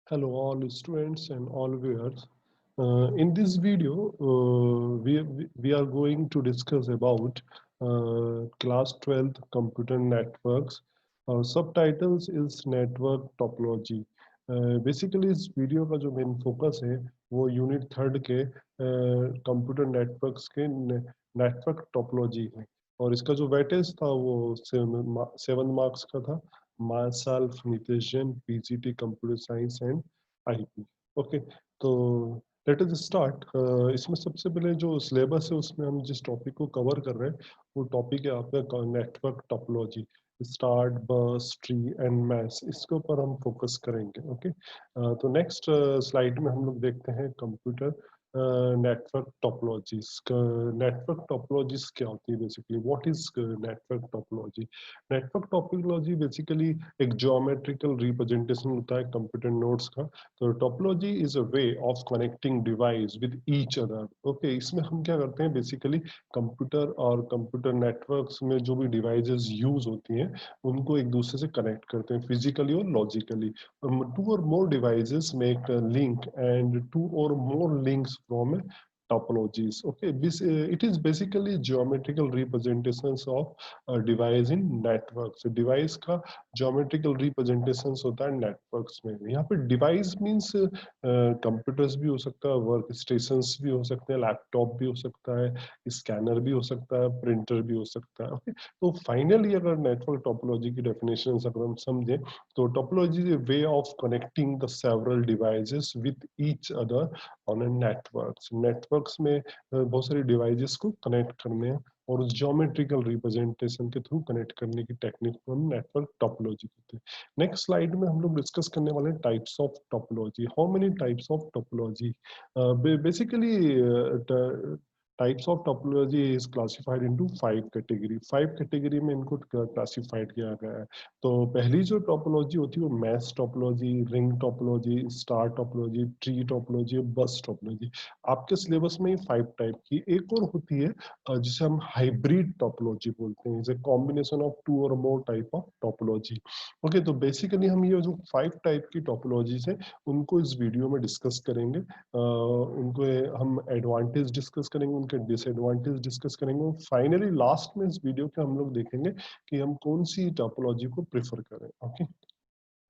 Hello all students and all viewers. In this video, we are going to discuss about class 12th computer networks. Our subtitles is network topology. Basically इस video का जो main focus है वो unit third के computer networks के network topology है और इसका जो वेटेज था वो 7 मार्क्स का था. Myself, Nitesh Jain, PGT Computer Science and IP. Okay, तो लेट अस स्टार्ट. इसमें सबसे पहले जो सिलेबस है उसमें हम जिस टॉपिक को कवर कर रहे हैं वो टॉपिक है आपका नेटवर्क टोपोलॉजी. स्टार्ट, बस, ट्री एंड मैश, इसके ऊपर हम फोकस करेंगे. ओके, तो नेक्स्ट स्लाइड में हम लोग देखते हैं computer network topologies. Network topologies क्या होती है basically? What is network topology? Network topology basically एक ज्योमेट्रिकल रिप्रेजेंटेशन होता है कंप्यूटर नोड्स का. तो topology is a way of connecting device with each other. Okay, इसमें हम क्या करते हैं बेसिकली कंप्यूटर और कंप्यूटर नेटवर्क्स में जो भी डिवाइसेस यूज होती हैं उनको एक दूसरे से कनेक्ट करते हैं फिजिकली और logically. Two or more devices make a link and two or more links from topologies. Okay, it is basically geometrical representations of a device in networks. Device का geometrical representations होता है networks में. यहाँ पे device means computers भी हो सकता है, वर्क स्टेशंस भी हो सकते हैं, लैपटॉप भी हो सकता है, स्कैनर भी हो सकता है, प्रिंटर भी हो सकता है. ओके, तो फाइनली अगर नेटवर्क टोपोलॉजी की डेफिनेशन अगर हम समझें तो topology is a way of connecting the several devices with each other on a networks. Networks में बहुत सारी डिवाइसेस को कनेक्ट करने हैं और उस ज्योमेट्रिकल रिप्रेजेंटेशन के थ्रू कनेक्ट करने की टेक्निक को हम नेटवर्क टोपोलॉजी कहते हैं. नेक्स्ट स्लाइड में हम लोग डिस्कस करने वाले हैं types of topology. How many types of topology? Basically types of topology is classified into 5 category. 5 category में इनको क्लासिफाइड किया गया है. तो पहली जो टोपोलॉजी होती है वो mesh topology, ring topology, star topology, tree topology, बस टोपोलॉजी. आपके सिलेबस में 5 टाइप की एक और होती है जिसे हम हाइब्रिड टोपोलॉजी बोलते हैं. Is a combination of 2 or more type of topology. Okay, तो बेसिकली हम ये जो 5 टाइप की टोपोलॉजीज है उनको इस वीडियो में डिस्कस करेंगे. उनको हम एडवांटेज डिस्कस करेंगे, उनके डिसएडवांटेज डिस्कस करेंगे और फाइनली लास्ट में इस वीडियो के हम लोग देखेंगे कि हम कौन सी टोपोलॉजी को प्रेफर करें. ओके,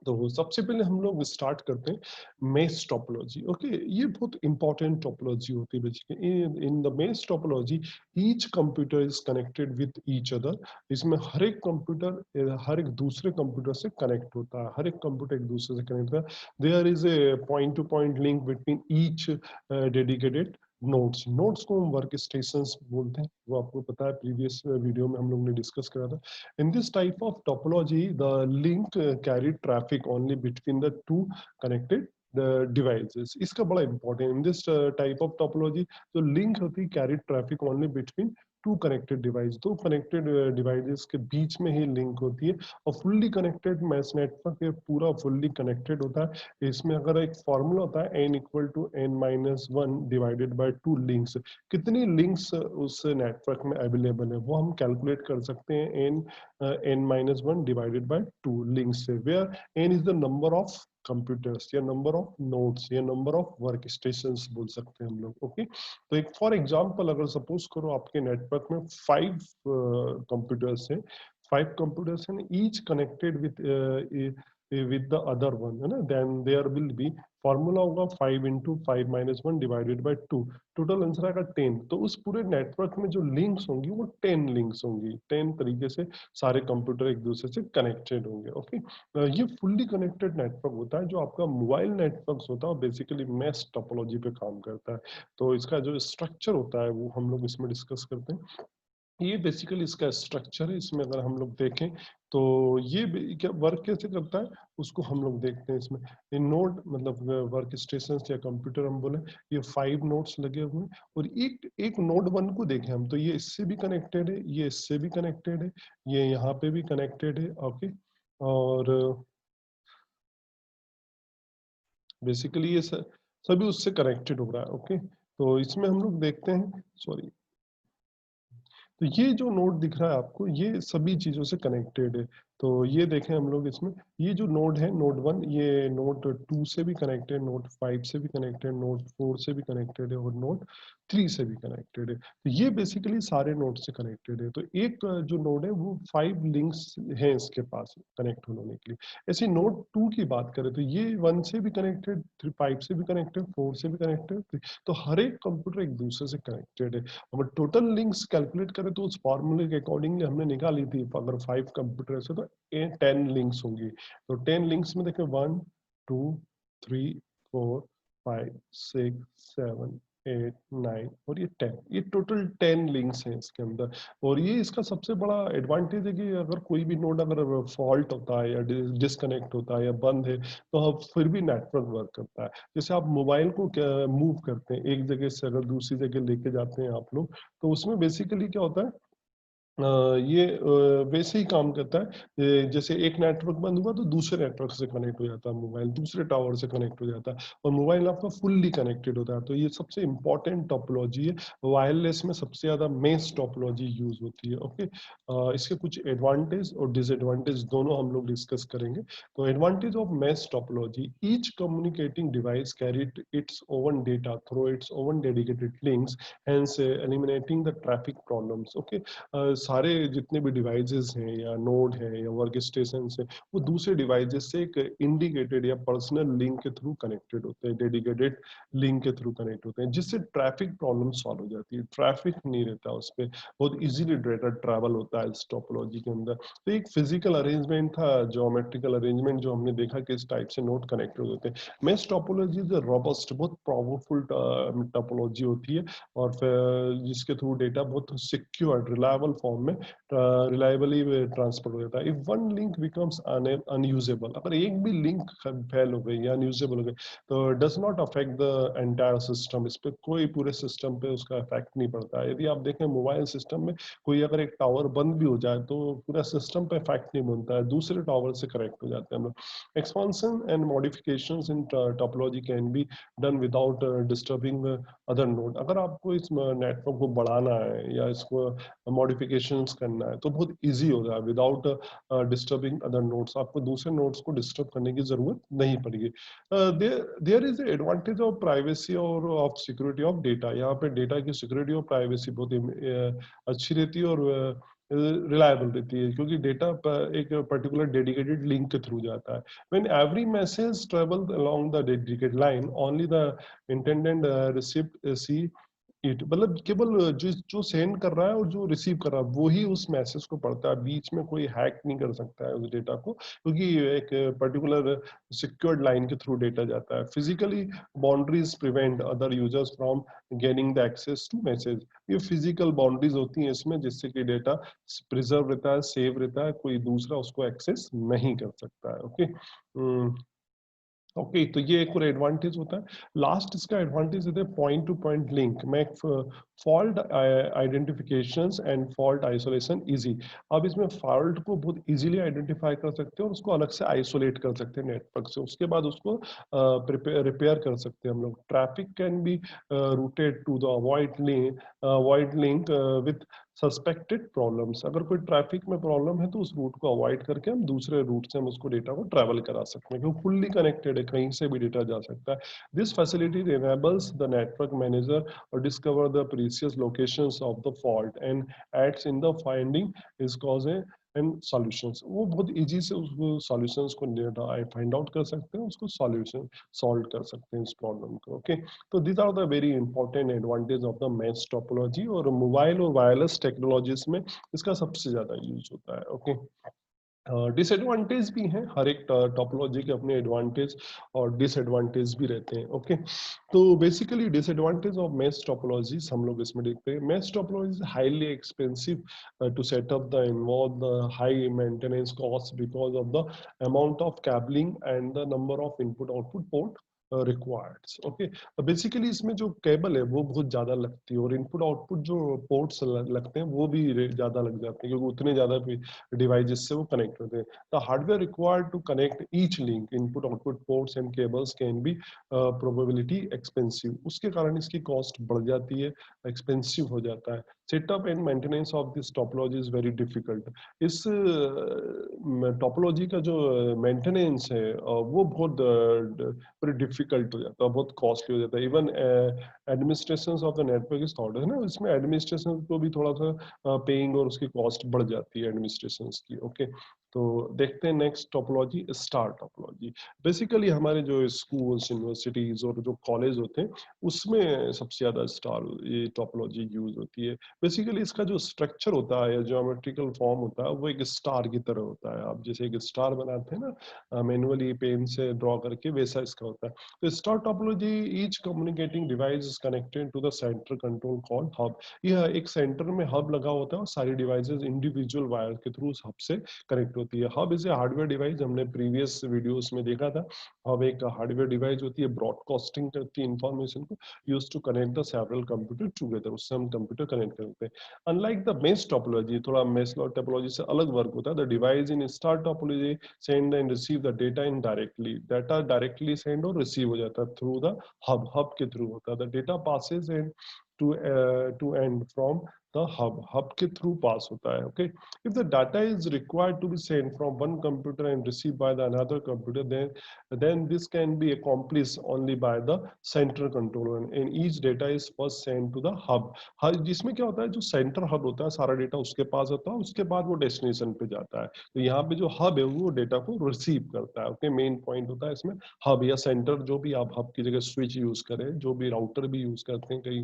तो सबसे पहले हम लोग स्टार्ट करते हैं मेश टोपोलॉजी. ओके, ये बहुत इंपॉर्टेंट टोपोलॉजी होती है basically. In the mesh topology each computer is connected with each other. इसमें हर एक कंप्यूटर हर एक दूसरे कंप्यूटर से कनेक्ट होता है. हर एक कंप्यूटर एक दूसरे से कनेक्ट होता है. There is a point to point link between each dedicated nodes. Nodes को हम वर्क स्टेशंस बोलते हैं. वो आपको पता है, प्रीवियस वीडियो में हम लोग ने डिस्कस करा था. In this type of topology, the link carried traffic only between the two connected devices. इसका बड़ा important. In this type of topology, जो link होती है carried traffic only between two connected device. दो connected devices के बीच में ही link होती है. और fully connected mesh network ये पूरा fully connected होता है. इसमें अगर एक फॉर्मूला होता है n equal to n-1 divided by 2 links. कितनी लिंक्स उस नेटवर्क में अवेलेबल है वो हम कैलकुलेट कर सकते हैं n-1 डिवाइडेड बाय 2 लिंक्स से. Where n is the number of computers या नंबर ऑफ नोड्स या नंबर ऑफ वर्क स्टेशंस बोल सकते हैं हम लोग. ओके, तो एक फॉर एग्जांपल अगर सपोज करो आपके नेटवर्क में 5 कंप्यूटर्स हैं. 5 कंप्यूटर्स हैं, each connected with the other one, है ना. Then there will be formula होगा 5 into 5-1 divided by 2. Total answer आएगा 10. तो उस पूरे नेटवर्क में जो लिंक्स होंगी वो 10 लिंक्स होंगी. 10 तरीके से सारे कंप्यूटर एक दूसरे से कनेक्टेड होंगे. ओके, ये फुल्ली कनेक्टेड नेटवर्क होता है. जो आपका मोबाइल नेटवर्क होता है बेसिकली मैश टोपोलॉजी पे काम करता है. तो इसका जो स्ट्रक्चर होता है वो हम लोग इसमें डिस्कस करते हैं. ये बेसिकली इसका स्ट्रक्चर है. इसमें अगर हम लोग देखें तो ये क्या वर्क कैसे करता है उसको हम लोग देखते हैं. इसमें नोड मतलब वर्क स्टेशन या कंप्यूटर हम बोले, ये 5 नोड्स लगे हुए हैं और एक एक नोड 1 को देखें हम तो ये इससे भी कनेक्टेड है, ये इससे भी कनेक्टेड है, ये यहाँ पे भी कनेक्टेड है. ओके, और बेसिकली ये सभी उससे कनेक्टेड हो रहा है. ओके, तो इसमें हम लोग देखते हैं, सॉरी, तो ये जो नोड दिख रहा है आपको ये सभी चीजों से कनेक्टेड है. तो ये देखें हम लोग इसमें, ये जो नोड है नोड 1, ये नोड 2 से भी कनेक्टेड, नोड 5 से भी कनेक्टेड, नोड 4 से भी कनेक्टेड है और नोड 3 से भी कनेक्टेड है। तो ये बेसिकली सारे नोड से कनेक्टेड है। तो एक जो नोड है वो 5 लिंक्स हैं इसके पास कनेक्ट होने के लिए। ऐसे नोड 2 की बात करें तो ये 1 से भी कनेक्टेड, 5 से भी कनेक्टेड, 4 से भी कनेक्टेड। तो हर एक कंप्यूटर एक दूसरे से कनेक्टेड है। हम टोटल लिंक्स कैलकुलेट करें तो उस फॉर्मूले के अकॉर्डिंगली हमने निकाली थी, अगर 5 कंप्यूटर है तो 10 लिंक्स होंगी। तो 10 लिंक्स में देखें 1 2 3 4 5 6 7 8 9 और ये 10, ये टोटल 10 लिंक्स हैं इसके अंदर। और ये इसका सबसे बड़ा एडवांटेज है कि अगर कोई भी नोड अगर फॉल्ट होता है या डिस्कनेक्ट होता है या बंद है तो अब फिर भी नेटवर्क वर्क करता है। जैसे आप मोबाइल को मूव करते हैं एक जगह से अगर दूसरी जगह लेके जाते हैं आप लोग, तो उसमें बेसिकली क्या होता है, ये वैसे ही काम करता है। जैसे एक नेटवर्क बंद हुआ तो दूसरे नेटवर्क से कनेक्ट हो जाता है मोबाइल, दूसरे टावर से कनेक्ट हो जाता है और मोबाइल आपका फुल्ली कनेक्टेड होता है। तो ये सबसे इंपॉर्टेंट टोपोलॉजी है। वायरलेस में सबसे ज्यादा मेश टोपोलॉजी यूज होती है। ओके, इसके कुछ एडवांटेज और डिसएडवांटेज दोनों हम लोग डिस्कस करेंगे। तो advantage of mesh topology, each communicating device carried it's oven data through it's oven dedicated links, hence eliminating the traffic problems. Okay, सारे जितने भी डिवाइसेस हैं या नोड है या वर्क स्टेशन है, वो दूसरे डिवाइसेस से एक इंडिकेटेड या पर्सनल लिंक के थ्रू कनेक्टेड होते हैं, डेडिकेटेड लिंक के थ्रू कनेक्ट होते हैं, जिससे ट्रैफिक प्रॉब्लम सॉल्व हो जाती है। ट्रैफिक नहीं रहता उस पर, बहुत इजीली डेटा ट्रैवल होता है इस टोपोलॉजी के अंदर। तो एक फिजिकल अरेंजमेंट था, ज्योमेट्रिकल अरेंजमेंट, जो हमने देखा कि इस टाइप से नोड कनेक्टेड होते हैं। मेश टोपोलॉजी इज रोबस्ट, बहुत पावरफुल टोपोलॉजी होती है और फिर जिसके थ्रू डेटा बहुत सिक्योर रिलायबल फॉर्म में रिलायबली ट्रांसफर हो जाता है। If one link becomes unusable, अगर एक भी लिंक फेल हो गई या अनयूजेबल हो गई तो does not affect the entire system, इस पे कोई पूरे सिस्टम पे उसका इफेक्ट नहीं पड़ता है। यदि आप देखें मोबाइल सिस्टम में कोई अगर एक टावर बंद भी हो जाए तो पूरा सिस्टम पे इफेक्ट नहीं बनता है, दूसरे टावर से कनेक्ट हो जाते हैं हम लोग। Expansion and modifications in topology can be done without disturbing other node. अगर आपको इस नेटवर्क को बढ़ाना है या इसको मॉडिफिकेशंस करना है तो बहुत इजी हो रहा है, विदाउट डिस्टर्बिंग अदर नोड्स। आपको दूसरे नोड्स को डिस्टर्ब करने की जरूरत नहीं पड़ेगी। There is advantage of privacy और ऑफ सिक्योरिटी ऑफ डेटा। यहाँ पे डेटा की सिक्योरिटी और प्राइवेसी बहुत अच्छी रहती है और रिलायबल रहती है, क्योंकि डेटा एक पर्टिकुलर डेडिकेटेड लिंक के थ्रू जाता है। When every message travel along the dedicated line, only the intended receipt see it, मतलब केवल जो जो सेंड कर रहा है और जो रिसीव कर रहा है वो ही उस मैसेज को पढ़ता है। बीच में कोई हैक नहीं कर सकता है उस डेटा को, क्योंकि एक पर्टिकुलर सिक्योर्ड लाइन के थ्रू डेटा जाता है। Physically boundaries prevent other users from gaining the access to message. ये फिजिकल बाउंड्रीज होती हैं इसमें, जिससे कि डेटा प्रिजर्व रहता है, सेव रहता है, कोई दूसरा उसको एक्सेस नहीं कर सकता है। ओके, ओके, तो ये एक और एडवांटेज होता है। लास्ट इसका एडवांटेज होता है पॉइंट टू पॉइंट लिंक, मैं fault identifications and fault isolation easy. अब इसमें फॉल्ट को बहुत इजीली आइडेंटिफाई कर सकते हैं और उसको अलग से आइसोलेट कर सकते हैं नेटवर्क से, उसके बाद उसको रिपेयर कर सकते हैं हम लोग। Traffic can be routed to the avoid link with suspected problems. अगर कोई ट्रैफिक में प्रॉब्लम है तो उस रूट को अवॉइड करके हम दूसरे रूट से हम उसको डेटा को ट्रैवल करा सकते हैं, क्योंकि फुल्ली कनेक्टेड है, कहीं से भी डेटा जा सकता है। This facility enables the network manager to discover the precise locations of the fault and adds in the finding is cause and solutions. वो बहुत इजी से उसको सॉल्यूशंस को फाइंड आउट कर सकते हैं, उसको सॉल्यूशन सॉल्व कर सकते हैं इस प्रॉब्लम को। ओके, तो these are the very important advantage of the mesh topology, और मोबाइल और वायरलेस टेक्नोलॉजीज में इसका सबसे ज्यादा यूज होता है। ओके, डिसएडवांटेज भी हैं, हर एक टोपोलॉजी के अपने एडवांटेज और डिसएडवांटेज भी रहते हैं। ओके, तो basically disadvantage of mesh topologies हम लोग इसमें देखते हैं। Mesh topology highly expensive to set up the involve the high maintenance cost because of the amount of cabling and the number of input output port required. Okay, basically इसमें जो cable है वो बहुत ज्यादा लगती है और इनपुट आउटपुट जो पोर्ट्स लगते हैं वो भी ज्यादा लग जाते हैं, क्योंकि उतने ज्यादा डिवाइसेस से वो कनेक्ट होते हैं। The hardware required to connect each link, input output ports and cables can be probability expensive, उसके कारण इसकी कॉस्ट बढ़ जाती है, एक्सपेंसिव हो जाता है। Setup and maintenance of this topology is very difficult. इस टोपोलॉजी का जो मेंटेनेंस है वो बहुत वेरी डिफिकल्ट हो जाता है, बहुत कॉस्टली हो जाता है। Even administration of the network is thought है ना, इसमें एडमिनिस्ट्रेशन को भी थोड़ा सा पेइंग और उसकी कॉस्ट बढ़ जाती है एडमिनिस्ट्रेशन की। ओके, तो देखते हैं next topology, star topology. Basically हमारे जो स्कूल्स, यूनिवर्सिटीज और जो कॉलेज होते हैं उसमें सबसे ज्यादा स्टार ये टोपोलॉजी यूज होती है। बेसिकली इसका जो स्ट्रक्चर होता है या ज्योमेट्रिकल फॉर्म होता है वो एक स्टार की तरह होता है। आप जैसे एक स्टार बनाते हैं ना मैनुअली पेन से ड्रॉ करके, वैसा इसका होता है। तो star topology, each communicating device is connected to the center control called hub. यह एक सेंटर में हब लगा होता है और सारी डिवाइसेस इंडिविजुअल वायर के थ्रू उस हब से कनेक्ट होती है। Hub is a hardware device, हमने प्रीवियस वीडियोस में देखा था। हब एक हार्डवेयर डिवाइस होती है, ब्रॉडकास्टिंग करती है इंफॉर्मेशन को, use to connect the several computer together, उससे हम कंप्यूटर कनेक्ट करते हैं। अनलाइक द मेश टोपोलॉजी, थोड़ा मेश टोपोलॉजी से अलग वर्क होता है। The device in star topology send and receive the data in directly, data directly send और रिसीव हो जाता है थ्रू द हब, हब के थ्रू होता है। The data passes and to and from the hub, hub के through पास होता है। Okay, if the data is required to be sent from one computer and received by the another computer, then this can be accomplished only by the central controller, and each data is first sent to the hub। हर जिसमें क्या होता है, जो centre hub होता है सारा data उसके पास होता है, उसके बाद वो डेस्टिनेशन पे जाता है। तो यहाँ पे जो हब है वो डेटा को रिसीव करता है। ओके, मेन पॉइंट होता है इसमें हब या सेंटर, जो भी आप हब की जगह स्विच यूज करें, जो भी राउटर भी यूज करते हैं कई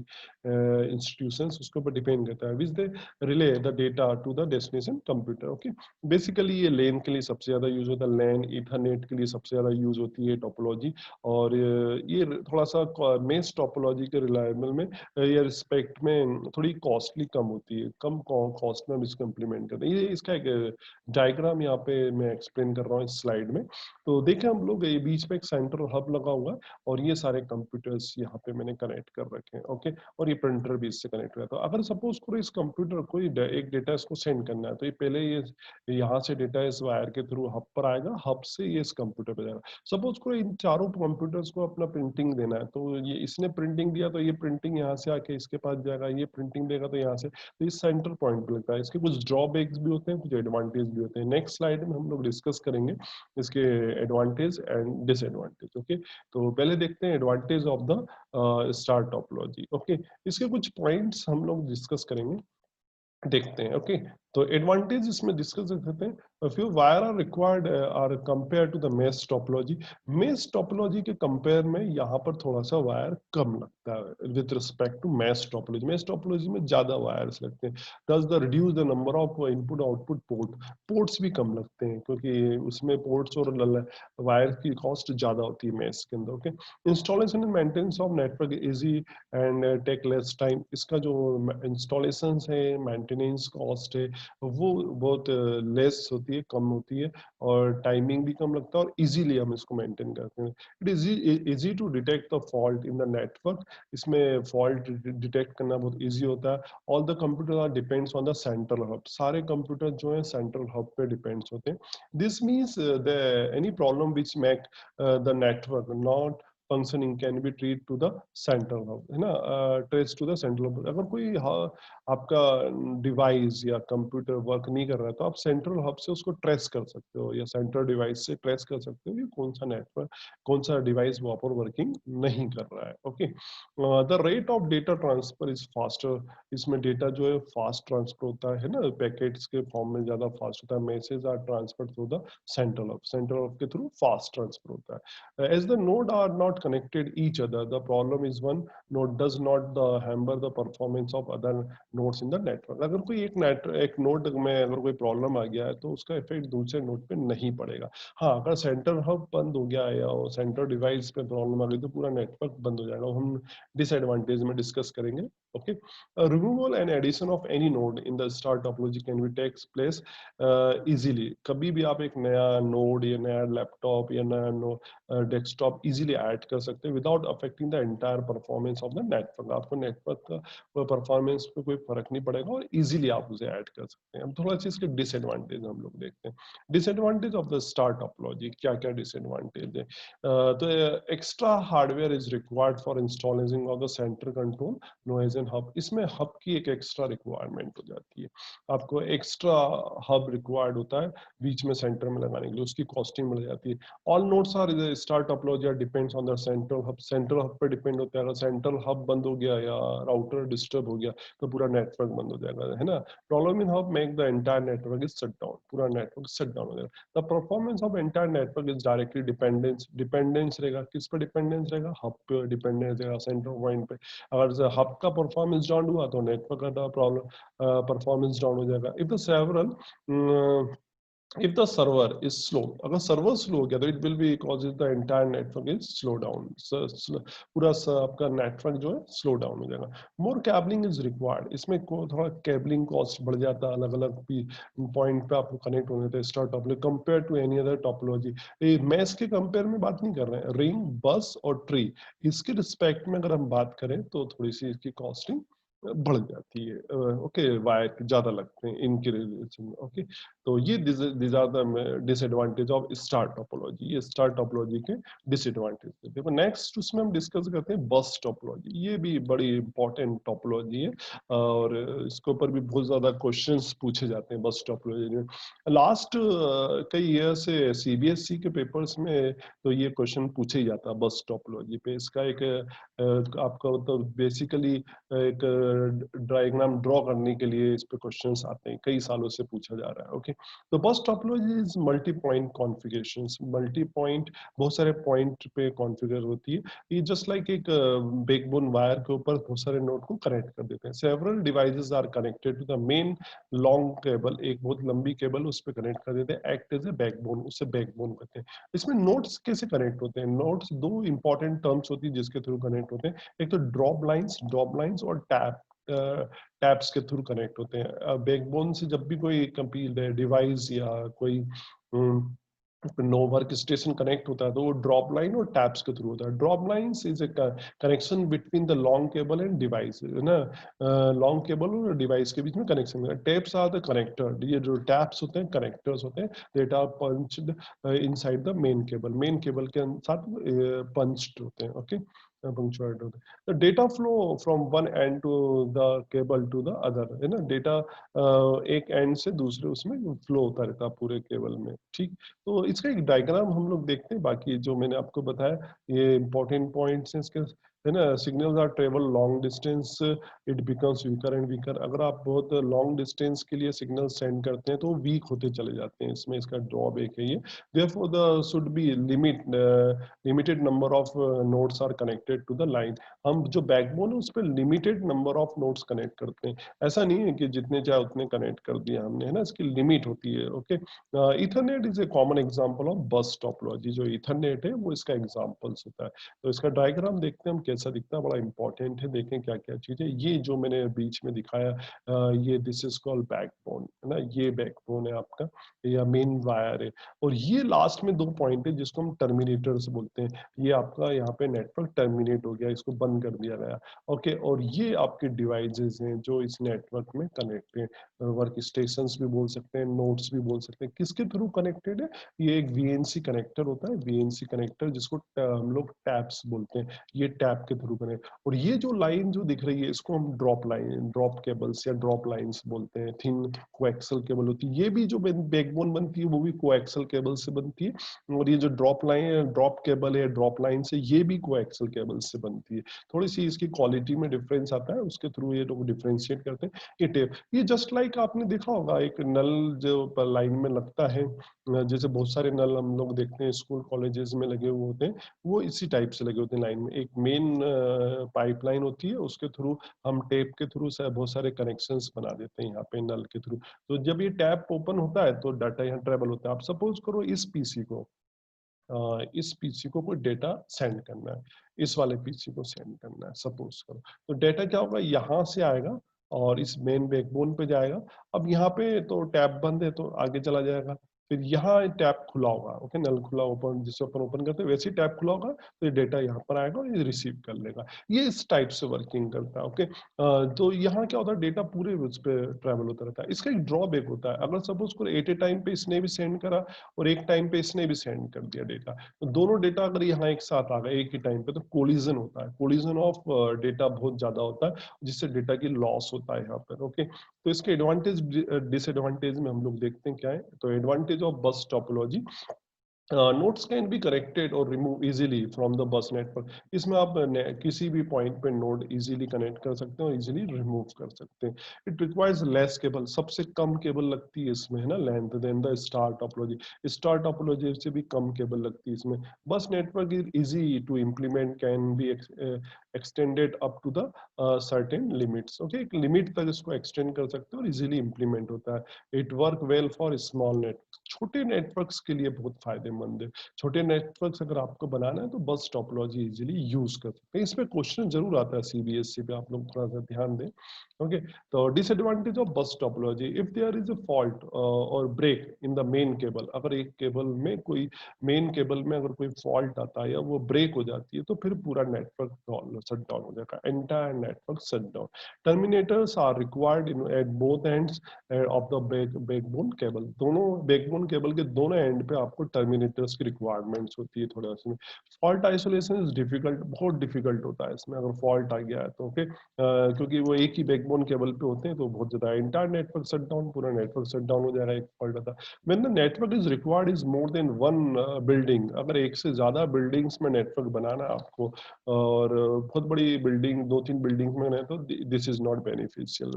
इंस्टीट्यूशंस, उसके ऊपर डिपेंड करता है, which they relay the data to the destination computer. Okay, basically ये लेन के लिए सबसे ज्यादा यूज होता है, लैन ईथरनेट के लिए सबसे ज्यादा यूज होती है टोपोलॉजी। और ये थोड़ा सा मेश टोपोलॉजी के रिलायबल में या रिस्पेक्ट में थोड़ी कॉस्टली कम होती है, कम कॉस्ट में हम इसको इम्प्लीमेंट करते हैं। ये इसका एक डायग्राम यहाँ पे मैं एक्सप्लेन कर रहा हूँ इस स्लाइड में। तो देखें हम लोग, ये बीच में एक सेंट्रल हब लगा हुआ है और ये सारे कंप्यूटर्स यहाँ पे मैंने कनेक्ट कर रखे हैं। ओके, और ये प्रिंटर भी इससे कनेक्ट रहता है। अगर सपोज करो इस कंप्यूटर को एक डेटा इसको सेंड करना है, तो ये पहले ये यहाँ से डेटा इस वायर के थ्रू हब पर आएगा, हब से ये इस कंप्यूटर पे जाएगा। सपोज करो इन चारों कंप्यूटर्स को अपना प्रिंटिंग देना है, तो ये इसने प्रिंटिंग दिया तो ये प्रिंटिंग यहाँ से आके इसके पास जाएगा, ये प्रिंटिंग देगा तो यहाँ से, तो इस सेंटर पॉइंट पे लगता है। इसके कुछ ड्रॉबैक्स भी होते हैं, कुछ एडवांटेज भी होते हैं। नेक्स्ट स्लाइड में हम लोग डिस्कस करेंगे इसके एडवांटेज एंड डिसएडवांटेज। ओके, तो पहले देखते हैं advantage of the star topology. Okay, इसके कुछ पॉइंट्स हम लोग डिस्कस करेंगे, देखते हैं। ओके, तो एडवांटेज इसमें डिस्कस करते हैं। Few wire are required are compare to the mesh topology. Mesh topology के कंपेयर में यहाँ पर थोड़ा सा वायर कम लगता है with respect to mesh topology. Mesh topology में ज्यादा वायर्स लगते हैं, thus the reduce the number of input output port, ports भी कम लगते हैं क्योंकि उसमें पोर्ट्स और वायर की कॉस्ट ज्यादा होती है मेश के अंदर। Okay, installation and maintenance of network easy and take less time. इसका जो इंस्टॉलेशन है, मेंटेनेंस कॉस्ट है, वो बहुत लेस होती है, कम होती है, और टाइमिंग भी कम लगता है और इजीली हम इसको मेंटेन करते हैं। It is easy to detect the fault in the network. इसमें फॉल्ट डिटेक्ट करना बहुत इजी होता है। All the computer are depends on the central hub. सारे कंप्यूटर जो है सेंट्रल हब पे डिपेंड्स होते हैं। This means the any problem which make the network not functioning can be treat to the central hub, है ना, trace to the central hub. अगर कोई आपका डिवाइस या कंप्यूटर वर्क नहीं कर रहा है तो आप सेंट्रल हब से उसको ट्रेस कर सकते हो या सेंट्रल डिवाइस से ट्रेस कर सकते हो कि कौन सा नेटवर्क, कौन सा डिवाइस वहां पर वर्किंग नहीं कर रहा है। Okay, the rate of data transfer is faster. इसमें डेटा जो है फास्ट ट्रांसफर होता है ना, पैकेट्स के फॉर्म में ज्यादा फास्ट होता है। Message are transfer through the central hub, central hub के थ्रू फास्ट ट्रांसफर होता है। As the node are not connected each other, the problem is one node does not hamper the performance of other nodes in the network। अगर कोई एक node में अगर कोई problem आ गया है तो उसका इफेक्ट दूसरे नोड पे नहीं पड़ेगा। हाँ, अगर सेंटर हब बंद हो गया या सेंटर डिवाइस पे प्रॉब्लम आ गई तो पूरा नेटवर्क बंद हो जाएगा। हम डिसएडवांटेज में डिस्कस करेंगे। Okay, removal and addition of any node in the star topology can be takes place easily. कभी भी आप एक नया नोड या नया लैपटॉप या नया डेस्कटॉप इजीली ऐड कर सकते हैं without affecting the entire performance of the network. आपको नेटवर्क का परफॉर्मेंस पे कोई फर्क नहीं पड़ेगा और इजीली आप उसे ऐड कर सकते हैं। अब थोड़ा सा इसके डिसएडवांटेज हम लोग देखते हैं। Disadvantage of the star topology, क्या क्या डिसएडवांटेज है। तो extra hardware is required for installing of the center control noise and hub. इसमें हब की एक एक्स्ट्रा रिक्वायरमेंट हो जाती है, आपको एक्स्ट्रा हब रिक्वायर्ड होता है बीच में सेंटर में लगाने के लिए, उसकी कॉस्टिंग बढ़ जाती है। All nodes are star topology depends on the central hub. Central hub पे डिपेंड होता है, अगर सेंट्रल हब बंद हो गया या राउटर डिस्टर्ब हो गया तो पूरा नेटवर्क बंद हो जाएगा, है ना। Problem in hub make the entire network is shut down, पूरा नेटवर्क शट डाउन हो जाएगा। The performance of entire network is directly dependence रहेगा, किस पे डिपेंडेंस रहेगा, हब पे डिपेंडेंस रहेगा, सेंट्रल पॉइंट पे। अगर हब का परफॉर्मेंस डाउन हुआ तो नेटवर्क का प्रॉब्लम परफॉर्मेंस डाउन हो जाएगा। If the several if the server is slow, अगर सर्वर स्लो हो गया तो it will be causes the entire network is slow down, पूरा आपका नेटवर्क जो है स्लो डाउन हो जाएगा। मोर कैबलिंग इज रिक्वायर्ड, इसमें थोड़ा कैबलिंग कॉस्ट बढ़ जाता है, अलग अलग पॉइंट पे आपको कनेक्ट होने थे star topology compare to any other topology. मैं इसके कंपेयर में बात नहीं कर रहे हैं, रिंग, बस और ट्री, इसके रिस्पेक्ट में अगर हम बात करें तो थोड़ी सी इसकी कॉस्टिंग बढ़ जाती है। ओके, वायर ज्यादा लगते हैं इनके रिलेशन में। ओके, तो ये this are the disadvantage of star topology, ये स्टार टोपोलॉजी के डिसएडवांटेज। देखो नेक्स्ट उसमें हम डिस्कस करते हैं बस टोपोलॉजी। ये भी बड़ी इंपॉर्टेंट टोपोलॉजी है और इसके ऊपर भी बहुत ज्यादा क्वेश्चंस पूछे जाते हैं बस टोपोलॉजी में। लास्ट कई ईयर से सीबीएसई के पेपर्स में तो ये क्वेश्चन पूछे ही जाता है बस टोपोलॉजी पे। इसका एक आपका मतलब बेसिकली एक डायग्राम ड्रॉ करने के लिए इस पे क्वेश्चंस आते हैं, कई सालों से पूछा जा रहा है। ओके, तो बस topology is multi point configurations, multi point, बहुत सारे पॉइंट पे कॉन्फ़िगर होती है। ये जस्ट लाइक एक बैकबोन वायर के ऊपर बहुत सारे नोड को कनेक्ट कर देते हैं। Several devices are connected to the main long cable, एक बहुत लंबी केबल उस पर कनेक्ट कर देते हैं, एक्ट एज ए बैकबोन, उससे बैकबोन कहते हैं। इसमें नोड्स कैसे कनेक्ट होते हैं? नोड्स दो इंपॉर्टेंट टर्म्स होती है जिसके थ्रू कनेक्ट होते हैं, एक तो ड्रॉप लाइंस और टैप्स के थ्रू कनेक्ट होते हैं। बैकबोन से जब भी कोई कंप्यूटर डिवाइस या कोई नो वर्क स्टेशन कनेक्ट होता है तो वो ड्रॉप लाइन और टैप्स के थ्रू होता है। Drop lines is a connection between the long cable and device, है ना, लॉन्ग केबल और डिवाइस के बीच में कनेक्शन है। टैप्स आर द कनेक्टर, ये जो टैप्स होते हैं कनेक्टर्स होते हैं, that are punched inside the main cable के साथ पंच्ड होते हैं। ओके, पंक्चुएट होते हैं। The data flow from one end to the cable to the other, है ना, डेटा एक एंड से दूसरे उसमें फ्लो होता रहता है पूरे केबल में। ठीक, तो इसका एक डायग्राम हम लोग देखते हैं, बाकी जो मैंने आपको बताया ये इंपॉर्टेंट पॉइंट्स हैं इसके, है ना। Signals are travel long distance, it becomes weaker and weaker. अगर आप बहुत लॉन्ग डिस्टेंस के लिए सिग्नल सेंड करते हैं तो वीक होते चले जाते हैं, इसमें इसका ड्रॉबैक है ये। Therefore the should be limited number of nodes are connected to the line. हम जो बैकबोन है उस पर limited number of nodes connect करते हैं, ऐसा नहीं है कि जितने चाहे उतने कनेक्ट कर दिया हमने, है ना, इसकी लिमिट होती है। Okay, Ethernet is a common example of bus topology, जो इथरनेट है वो इसका एग्जांपल्स होता है। तो इसका डायग्राम देखते हैं हम कैसा दिखता है, बड़ा इंपॉर्टेंट है, देखें क्या क्या चीज है। ये जो मैंने बीच में दिखाया ये दिस इज कॉल्ड बैकबोन, है ना, ये बैकबोन है आपका या मेन वायर है। और ये लास्ट में दो पॉइंट है जिसको हम टर्मिनेटर्स बोलते हैं। ये आपका यहाँ पे नेटवर्क टर्मिनेट हो गया, इसको बंद कर दिया गया। ओके, और ये आपके डिवाइसेस हैं जो इस नेटवर्क में कनेक्ट है, वर्क स्टेशंस भी बोल सकते हैं, नोड्स भी बोल सकते हैं। किसके थ्रू कनेक्टेड है? ये एक वीएनसी कनेक्टर होता है, वीएनसी कनेक्टर जिसको हम लोग टैप्स बोलते हैं, ये टैप के थ्रू कनेक्ट। और ये जो लाइन जो दिख रही है इसको हम ड्रॉप लाइन, ड्रॉप केबल्स या ड्रॉप लाइंस बोलते हैं। थिन कोएक्सल केबल होती है, ये भी जो बैकबोन बनती है वो भी कोएक्सल केबल से बनती है। और ये जो ड्रॉप लाइन, ड्रॉप केबल है, ड्रॉप लाइन से, ये भी कोएक्सल केबल से बनती है। थोड़ी सी इसकी क्वालिटी में डिफरेंस आता है, उसके थ्रू ये लोग डिफरेंशिएट करते हैं। ये टेप, ये जस्ट लाइक आपने देखा होगा एक नल जो लाइन में लगता है, जैसे बहुत सारे नल हम लोग देखते हैं स्कूल कॉलेजेस में लगे हुए होते हैं, वो इसी टाइप से लगे होते हैं लाइन में। एक मेन पाइपलाइन होती है, उसके थ्रू हम टेप के थ्रू से बहुत सारे कनेक्शंस बना देते हैं यहाँ पे नल के थ्रू। तो जब ये टैप ओपन होता है तो डाटा यहाँ ट्रेवल होता है। आप सपोज करो इस पीसी को कोई डेटा सेंड करना है, इस वाले पीसी को सेंड करना है सपोज करो, तो डेटा क्या होगा, यहाँ से आएगा और इस मेन बैकबोन पे जाएगा। अब यहाँ पे तो टैप बंद है तो आगे चला जाएगा, फिर यहाँ टैब खुला होगा, ओके, नल खुला ओपन जिसे अपन ओपन करते हैं वैसे ही टैब खुला होगा, तो ये डेटा यहाँ पर आएगा और ये रिसीव कर लेगा। ये इस टाइप से वर्किंग करता है, ओके। तो यहाँ क्या होता है, डेटा पूरे उस पर ट्रैवल होता रहता है। इसका एक ड्रॉबैक होता है, अगर सपोज को एट ए टाइम पे इसने भी सेंड करा और एक टाइम पे इसने भी सेंड कर दिया डेटा, तो दोनों डेटा अगर यहाँ एक साथ आ गए एक ही टाइम पे, तो कोलिजन होता है, कोलिजन ऑफ डेटा बहुत ज्यादा होता है, जिससे डेटा की लॉस होता है यहाँ पर, ओके। तो इसके एडवांटेज डिसएडवांटेज में हम लोग देखते हैं क्या है। तो advantage of bus topology, notes can be corrected और remove easily from the bus network. इसमें आप किसी भी पॉइंट पे नोड इजीली कनेक्ट कर सकते हैं और इजीली रिमूव कर सकते हैं। इट रिक्वायर्स लेस केबल, सबसे कम केबल लगती है इसमें, है ना, length then the star topology. Star topology से भी कम केबल लगती है इसमें। Bus network is easy to implement, can be extended up to the certain limits, okay. एक लिमिट तक इसको एक्सटेंड कर सकते हैं और इजीली इंप्लीमेंट होता है। It work well for small network, छोटे नेटवर्क्स के लिए बहुत फायदेमंद है। छोटे नेटवर्क्स अगर आपको बनाना है तो बस टोपोलॉजी इजीली यूज कर सकते हैं। इसमें क्वेश्चन जरूर आता है सीबीएसई पे, आप लोग थोड़ा सा ध्यान दें, ओके। तो disadvantage of bus topology, if there is a fault और break in the main cable, अगर एक केबल में कोई मेन केबल में अगर कोई फॉल्ट आता है या वो ब्रेक हो जाती है, तो फिर पूरा नेटवर्क शट डाउन हो जाएगा, entire network shut down. Terminators are required in at both ends of the backbone cable, दोनों बैकबोन केबल के दोनों एंड पे आपको टर्मिनेटर्स की रिक्वायरमेंट्स होती है थोड़ा सा। फॉल्ट आइसोलेशन इज डिफिकल्ट, बहुत डिफिकल्ट होता है इसमें अगर फॉल्ट आ गया है तो, ओके। क्योंकि वो एक ही बैकबोन केबल पे होते हैं तो बहुत ज्यादा एंटायर नेटवर्क शट डाउन, पूरा नेटवर्क शट डाउन हो जाएगा एक फॉल्ट आता है। When the network is required is more than one building, अगर एक से ज्यादा बिल्डिंग्स में नेटवर्क बनाना है आपको और बहुत बड़ी बिल्डिंग, 2-3 बिल्डिंग्स में है, तो दिस इज नॉट बेनिफिशियल।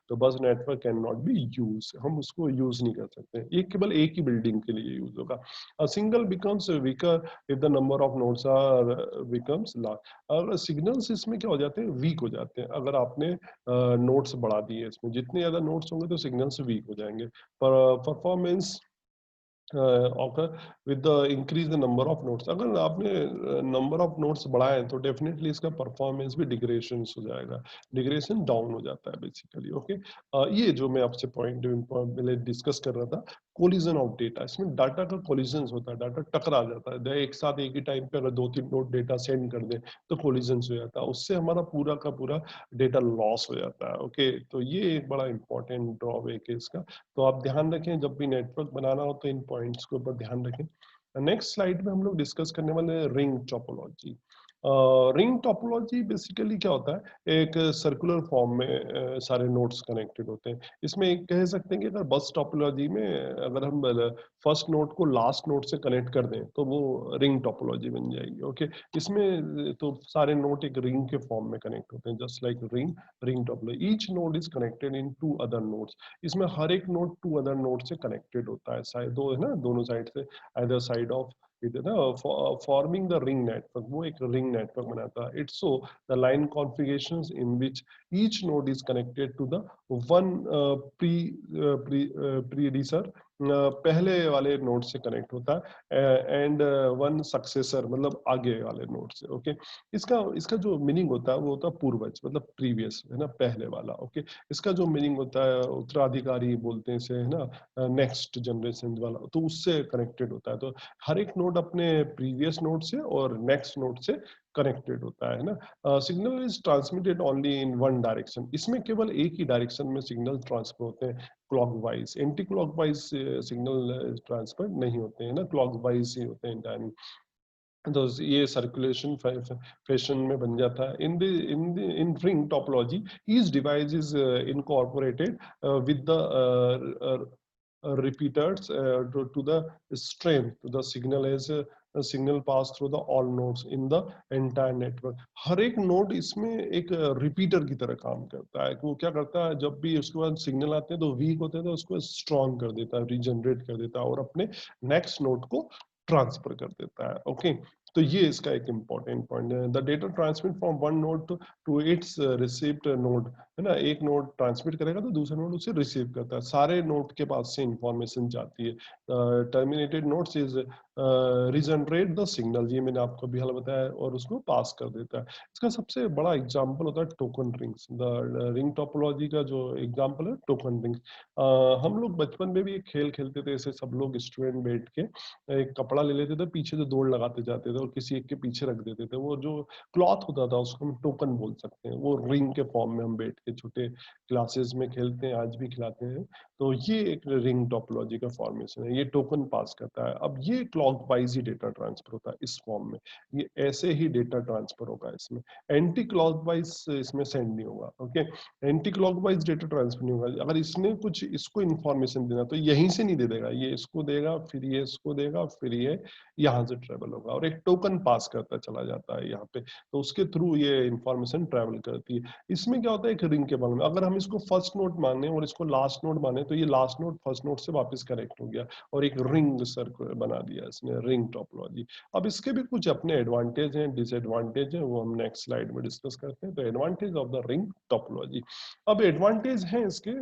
तो बस network can not B use, हम उसको यूज नहीं कर सकते, ये केवल एक ही बिल्डिंग के लिए यूज होगा। A single becomes weaker if the number of nodes are becomes large, और सिग्नल्स इसमें क्या हो जाते हैं, वीक हो जाते हैं। अगर आपने नोड्स बढ़ा दिए, इसमें जितने ज्यादा नोड्स होंगे तो सिग्नल्स वीक हो जाएंगे। पर performance occur with the increase the number of nodes, अगर आपने नंबर ऑफ नोड्स बढ़ाए तो डेफिनेटली इसका परफॉर्मेंस भी डिग्रेशन हो जाएगा, डिग्रेशन डाउन हो जाता है बेसिकली, ओके। ये जो मैं आपसे पॉइंट पहले डिस्कस कर रहा था, कोलिजन ऑफ डेटा, इसमें डाटा का कोलिजन होता है, डाटा टकरा जाता है एक साथ एक ही टाइम पे, अगर 2-3 नोड डेटा सेंड कर दे तो कोलिजन हो जाता है, उससे हमारा पूरा का पूरा डेटा लॉस हो जाता है, ओके। तो ये एक बड़ा इंपॉर्टेंट ड्रॉबैक है इसका। तो आप ध्यान रखें जब भी नेटवर्क बनाना हो तो इन पॉइंट्स के ऊपर ध्यान रखें। नेक्स्ट स्लाइड में हम लोग डिस्कस करने वाले हैं ring topology. Ring topology basically क्या होता है, एक सर्कुलर फॉर्म में सारे नोड्स कनेक्टेड होते हैं। इसमें एक कह सकते हैं कि अगर बस टोपोलॉजी में अगर हम फर्स्ट नोड को लास्ट नोड से कनेक्ट कर दें तो वो रिंग टोपोलॉजी बन जाएगी, ओके। इसमें तो सारे नोड एक रिंग के फॉर्म में कनेक्ट होते हैं, just like ring topology, each node is connected in 2 other nodes. इसमें हर एक नोड 2 अदर नोड से कनेक्टेड होता है, साइड दो है ना, दोनों साइड से, either साइड ऑफ इट है ना, फॉर्मिंग द रिंग नेटवर्क, वो एक रिंग नेटवर्क बनाता है। It's so the line configurations in which each node is connected to the one predecessor, पहले वाले नोड से कनेक्ट होता है, एंड वन सक्सेसर मतलब आगे वाले नोड से, ओके। इसका जो मीनिंग होता है वो होता है पूर्वज, मतलब प्रीवियस, है ना, पहले वाला, ओके। इसका जो मीनिंग होता है उत्तराधिकारी बोलते हैं इसे, है ना, नेक्स्ट जनरेशन वाला, तो उससे कनेक्टेड होता है। तो हर एक नोड अपने प्रीवियस नोड से और नेक्स्ट नोड से कनेक्टेड होता है ना। Signal is transmitted only in one direction, इसमें केवल एक ही डायरेक्शन में सिग्नल ट्रांसफर होते हैं, clockwise, anti clockwise signal transfer नहीं होते हैं ना, क्लॉकवाइज ही होते हैं टाइम। तो ये सर्कुलेशन फैशन में बन जाता है। In ring topology each device is incorporated with the repeaters to the strength to the signal as a signal pass through the all nodes in the entire network। हर एक node इसमें एक repeater की तरह काम करता है। वो क्या करता है, जब भी उसके बाद सिग्नल आते हैं तो वीक होते हैं तो उसको स्ट्रॉन्ग कर देता है, रीजनरेट कर देता है और अपने नेक्स्ट नोड को ट्रांसफर कर देता है, ओके। तो ये इसका एक इम्पोर्टेंट पॉइंट है। The data transmit from one node to its received node, है ना, एक नोड ट्रांसमिट करेगा तो दूसरा नोड उसे रिसीव करता है, सारे नोड के पास से इंफॉर्मेशन जाती है। Terminated nodes is regenerate the signal, ये मैंने आपको भी हाल बताया, और उसको पास कर देता है। इसका सबसे बड़ा एग्जांपल होता है token rings. The ring topology का जो एग्जांपल है टोकन रिंग्स। हम लोग बचपन में भी एक खेल खेलते थे, ऐसे सब लोग स्टूडेंट बैठ के एक कपड़ा ले लेते थे, पीछे से दौड़ लगाते जाते थे और किसी एक के पीछे रख देते थे। वो जो क्लॉथ होता था उसको हम टोकन बोल सकते हैं। वो रिंग के फॉर्म में हम बैठ के छोटे क्लासेस में खेलते हैं, आज भी खिलाते हैं। तो ये एक रिंग टोपोलॉजी का फॉर्मेशन है, ये टोकन पास करता है। अब ये क्लॉक वाइज ही डेटा ट्रांसफर होता है इस फॉर्म में, ये ऐसे ही डेटा ट्रांसफर होगा इसमें, एंटी क्लॉक वाइज इसमें सेंड नहीं होगा। Okay, anti clock wise data transfer नहीं होगा। अगर इसने कुछ इसको इन्फॉर्मेशन देना तो यहीं से नहीं दे देगा, ये इसको देगा, फिर ये इसको देगा, फिर ये यहाँ से ट्रेवल होगा और एक टोकन पास करता चला जाता है यहाँ पे, तो उसके थ्रू ये इंफॉर्मेशन ट्रेवल करती है। इसमें क्या होता है, एक रिंग के बारे में अगर हम इसको फर्स्ट नोड माने और इसको लास्ट नोड माने तो ये लास्ट नोड फर्स्ट नोड से वापस कनेक्ट हो गया और एक रिंग सर्कल बना दिया इसने, रिंग टोपोलॉजी। अब इसके भी कुछ अपने एडवांटेज हैं, डिसएडवांटेज हैं, वो हम नेक्स्ट स्लाइड में डिस्कस करते हैं। तो advantage of the ring topology, अब एडवांटेज हैं इसके,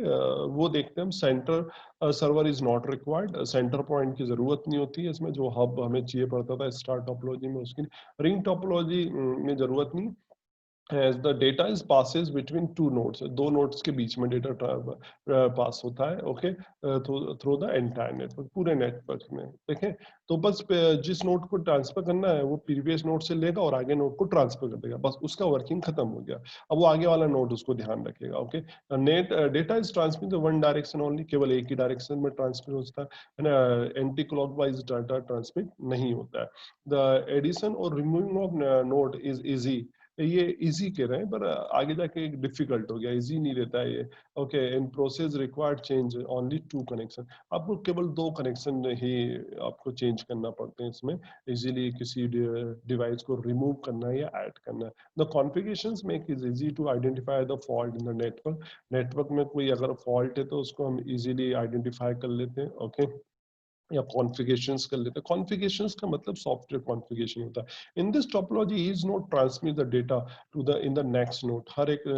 वो देखते हैं हम। Centre server is not required, centre point की जरूरत नहीं होती है इसमें, जो हब हमें चाहिए पड़ता था स्टार टोपोलॉजी में, उसकी रिंग टोपोलॉजी में जरूरत नहीं। as the data is passes between two nodes, दो nodes के बीच में डेटा पास होता है। Okay, through the entire network, पूरे नेटवर्क में। देखें तो बस जिस नोड को ट्रांसफर करना है वो प्रीवियस नोड से लेगा और आगे नोड को ट्रांसफर कर देगा, बस उसका वर्किंग खत्म हो गया। अब वो आगे वाला नोड उसको ध्यान रखेगा। Okay, net data is transmit one direction only, केवल एक ही डायरेक्शन में ट्रांसफर होता है ना, एंटी क्लॉकवाइज डाटा ट्रांसमिट नहीं होता है। द एडिशन और removing of node is easy, ये इजी कह रहे हैं पर आगे जाके डिफिकल्ट हो गया, इजी नहीं रहता है ये। Okay, in process required change only to connection, आपको केवल दो कनेक्शन ही आपको चेंज करना पड़ते हैं इसमें, इजीली किसी डिवाइस को रिमूव करना है या ऐड करना है। The configurations make it easy to identify the fault in the network, network में कोई अगर फॉल्ट है तो उसको हम इजीली आइडेंटिफाई कर लेते हैं। ओके, या कॉन्फ़िगरेशंस कर लेते हैं। कॉन्फ़िगरेशंस का मतलब सॉफ्टवेयर कॉन्फ़िगरेशन होता है। In this topology each node transmit the data to the in the next node, हर एक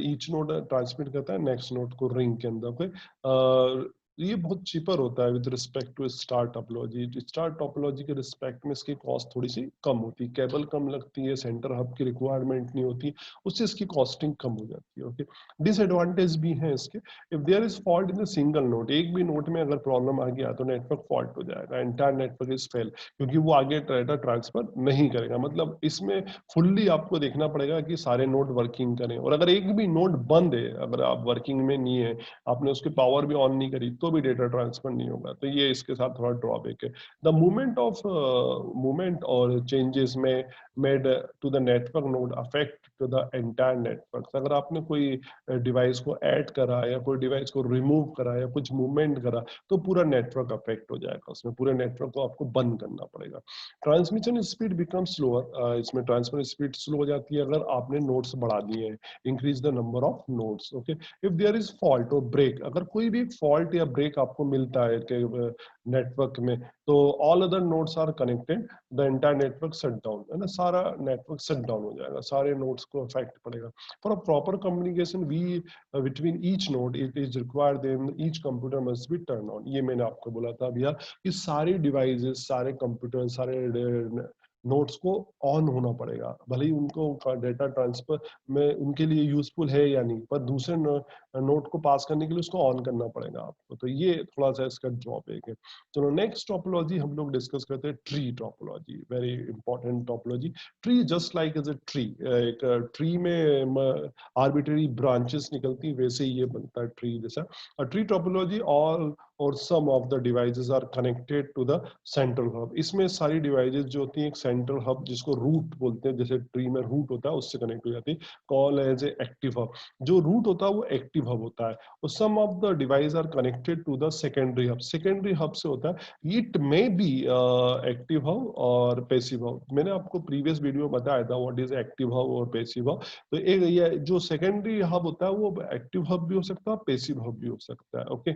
ईच नोड ट्रांसमिट करता है नेक्स्ट नोड को रिंग के अंदर। ओके, ये बहुत चीपर होता है with respect to star topology. Star topology के रिस्पेक्ट में इसकी कॉस्ट थोड़ी सी कम होती है, केबल कम लगती है, सेंटर हब की रिक्वायरमेंट नहीं होती, उससे इसकी कॉस्टिंग कम हो जाती है। ओके, डिसएडवांटेज भी है इसके। If there is fault in the single node, एक भी नोड में अगर प्रॉब्लम आ गया तो नेटवर्क फॉल्ट हो जाएगा, एंटायर नेटवर्क इज फेल, क्योंकि वो आगे डाटा ट्रांसफर नहीं करेगा। मतलब इसमें फुल्ली आपको देखना पड़ेगा कि सारे नोड वर्किंग करें, और अगर एक भी नोड बंद है, अगर आप वर्किंग में नहीं है, आपने उसकी पावर भी ऑन नहीं करी, तो भी डेटा ट्रांसफर नहीं होगा। तो ये इसके साथ थोड़ा ड्रॉबैक है। द मूवमेंट और चेंजेस में made to the network node affect to the entire network. अगर आपने कोई डिवाइस को ऐड करा या कोई डिवाइस को रिमूव करा या कुछ मूवमेंट करा तो पूरा नेटवर्क अफेक्ट हो जाएगा, उसमें पूरे नेटवर्क को आपको बंद करना पड़ेगा। ट्रांसमिशन स्पीड बिकम स्लोअर, इसमें ट्रांसफर स्पीड स्लो हो जाती है अगर आपने नोड्स बढ़ा दिए हैं, increase the number of nodes. Okay, if there is fault और ब्रेक, अगर कोई भी फॉल्ट या ब्रेक आपको मिलता है नेटवर्क में, तो all other nodes are connected, the entire network shut down, है ना, सारा नेटवर्क शट डाउन हो जाएगा, सारे नोड्स को अफेक्ट पड़ेगा। For a proper communication we between each node it is required then each computer must be turned on। ये मैंने आपको बोला था भैया कि सारे डिवाइसेस, सारे कंप्यूटर, सारे नोड्स को ऑन होना पड़ेगा, भले ही उनको डेटा ट्रांसफर में उनके लिए यूजफुल है या नहीं, पर दूसरे नोड को पास करने के लिए उसको ऑन करना पड़ेगा आपको। तो ये थोड़ा सा इसका ड्रॉबैक है। चलो नेक्स्ट टोपोलॉजी हम लोग डिस्कस करते हैं, tree topology, very important topology. Tree just like as a tree, एक ट्री में आर्बिट्ररी ब्रांचेस निकलती, वैसे ही ये बनता है ट्री जैसा। ट्री टोपोलॉजी ऑल और some of the devices are connected to the central hub. इसमें सारी डिवाइसेस जो होती हैं एक सेंट्रल हब जिसको रूट बोलते हैं, जैसे ट्री में रूट होता है उससे कनेक्ट हो जाती है, call as a active hub. जो रूट होता है वो एक्टिव एक्टिव हब होता है और some of the device are connected to the secondary hub. Secondary hub से होता है it may be active hub और पैसिव हब। मैंने आपको प्रीवियस वीडियो में बताया था व्हाट इज एक्टिव हब और पैसिव हब। तो एक ये जो सेकेंडरी हब होता है वो एक्टिव हब भी हो सकता है, पैसिव हब भी हो सकता है। ओके,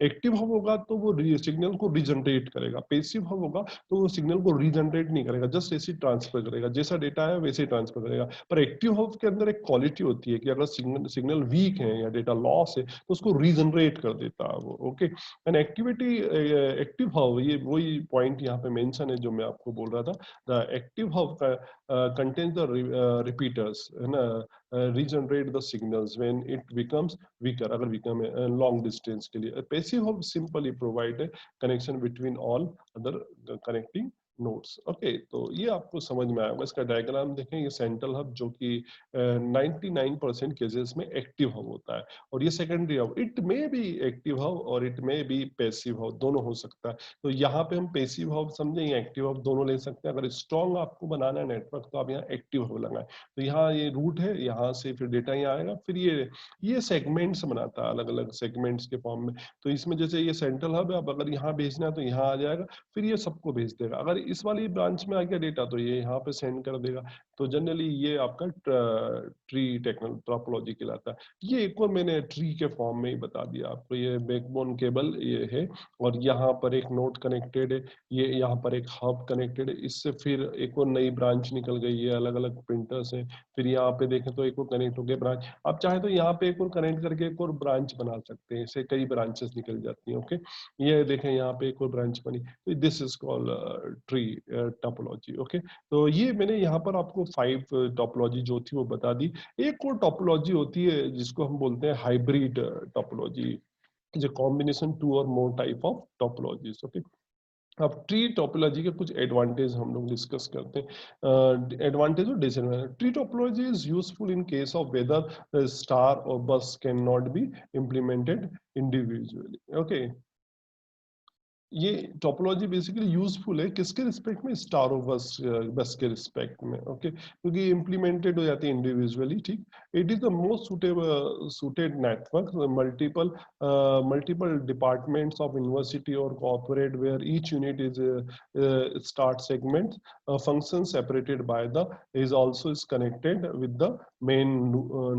एक्टिव हब होगा तो वो सिग्नल को रीजनरेट करेगा, पैसिव हब होगा तो वो सिग्नल को रीजनरेट नहीं करेगा, जस्ट ऐसे ट्रांसफर करेगा, जैसा डेटा है वैसे ट्रांसफर करेगा। पर एक्टिव हब के अंदर एक क्वालिटी होती है कि अगर सिग्नल वीक है या डेटा लॉस है तो उसको रीजनरेट कर देता है वो। Okay, and activity active hub, ये वही पॉइंट यहाँ पे मेंशन है जो मैं आपको बोल रहा था। The active hub contains the repeaters, है ना, regenerate the signals when it becomes weaker, अगर weaker में long distance के लिए। Passive hub simply provide a connection between all other connecting notes. Okay, तो ये आपको समझ में आएगा। इसका डायग्राम देखें, ये सेंट्रल हब जो कि 99% केसेस में एक्टिव हब होता है और ये secondary hub, it may be active hub और it may be passive hub, दोनों हो सकता है। तो यहाँ पे हम पैसिव हब समझे या एक्टिव हब दोनों ले सकते हैं। अगर स्ट्रॉन्ग आपको बनाना है नेटवर्क तो आप यहाँ एक्टिव हब लगाएं। तो यहाँ ये रूट है, यहाँ से फिर डेटा यहाँ आएगा, फिर ये सेगमेंट्स बनाता है अलग अलग सेगमेंट्स के फॉर्म में। तो इसमें जैसे ये सेंट्रल हब है, अब अगर यहाँ भेजना है तो यहाँ आ जाएगा, फिर ये सबको भेज देगा। अगर इस वाली ब्रांच में आ गया डेटा तो ये यहाँ पे सेंड कर देगा। तो जनरली ये आपका ट्री टेक्नोलॉजी टोपोलॉजी कहलाता है। ये एक और मैंने ट्री के फॉर्म में ही बता दिया आपको। ये बैकबोन केबल ये है और यहाँ पर एक नोड कनेक्टेड है, ये यहाँ पर एक हब कनेक्टेड है, इससे फिर एक और नई ब्रांच निकल गई है, अलग अलग प्रिंटर्स हैं। फिर यहाँ पे देखें तो एक और कनेक्ट हो गया ब्रांच। आप चाहे तो यहाँ पे एक और कनेक्ट करके एक और ब्रांच बना सकते हैं, इससे कई ब्रांचेस निकल जाती हैं। ओके, ये देखें यहाँ पे एक और ब्रांच बनी, तो this is called tree topology. Okay, तो ये मैंने यहाँ पर आपको 5 टोपोलॉजी जो थी वो बता दी। एक और टोपोलॉजी होती है जिसको हम बोलते हैं hybrid topology, is a combination two और more type of topologies. Okay, अब ट्री टोपोलॉजी के कुछ एडवांटेज हम लोग डिस्कस करते हैं। एडवांटेज और disadvantage. Tree topology is useful in case of whether star और bus can not be implemented individually. Okay, ये टोपोलॉजी बेसिकली यूजफुल है किसके रिस्पेक्ट में, स्टार ऑफ बस, बस के रिस्पेक्ट में। ओके, क्योंकि इम्प्लीमेंटेड हो जाती है इंडिविजुअली। ठीक, it is the most suitable suited network multiple departments of university और corporate where each unit is start segment function separated by the is also is connected with the main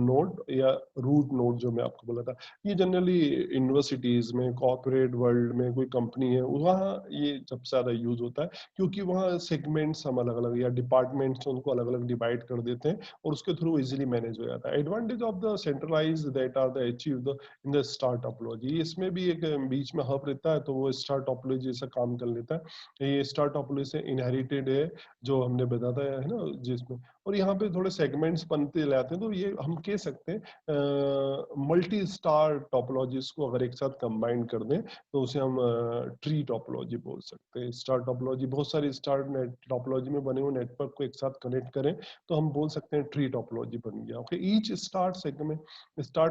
node या root node जो मैं आपको बोला था। ये generally universities में, corporate world में कोई कंपनी है वहाँ ये सबसे ज्यादा यूज होता है, क्योंकि वहाँ सेगमेंट्स हम अलग अलग या डिपार्टमेंट्स उनको अलग अलग डिवाइड कर देते हैं और उसके थ्रू इजीली मैनेज हो जाता है। Advantage of the centralized that are the achieve the in the star topology, इसमें भी एक बीच में हब रहता है तो वो स्टार टोपोलॉजी जैसा काम कर लेता है। ये स्टार टोपोलॉजी से इनहेरिटेड है जो हमने बताया है ना जिसमें, और यहाँ पे थोड़े सेगमेंट्स बनते जाते हैं तो ये हम कह सकते हैं मल्टी स्टार टोपोलॉजीज को अगर एक साथ कंबाइन कर दें तो उसे हम ट्री टोपोलॉजी बोल सकते हैं। स्टार टोपोलॉजी, बहुत सारी स्टार टोपोलॉजी में बने हुए नेटवर्क को एक साथ कनेक्ट करें तो हम बोल सकते हैं ट्री टोपोलॉजी बन गया। Okay, each start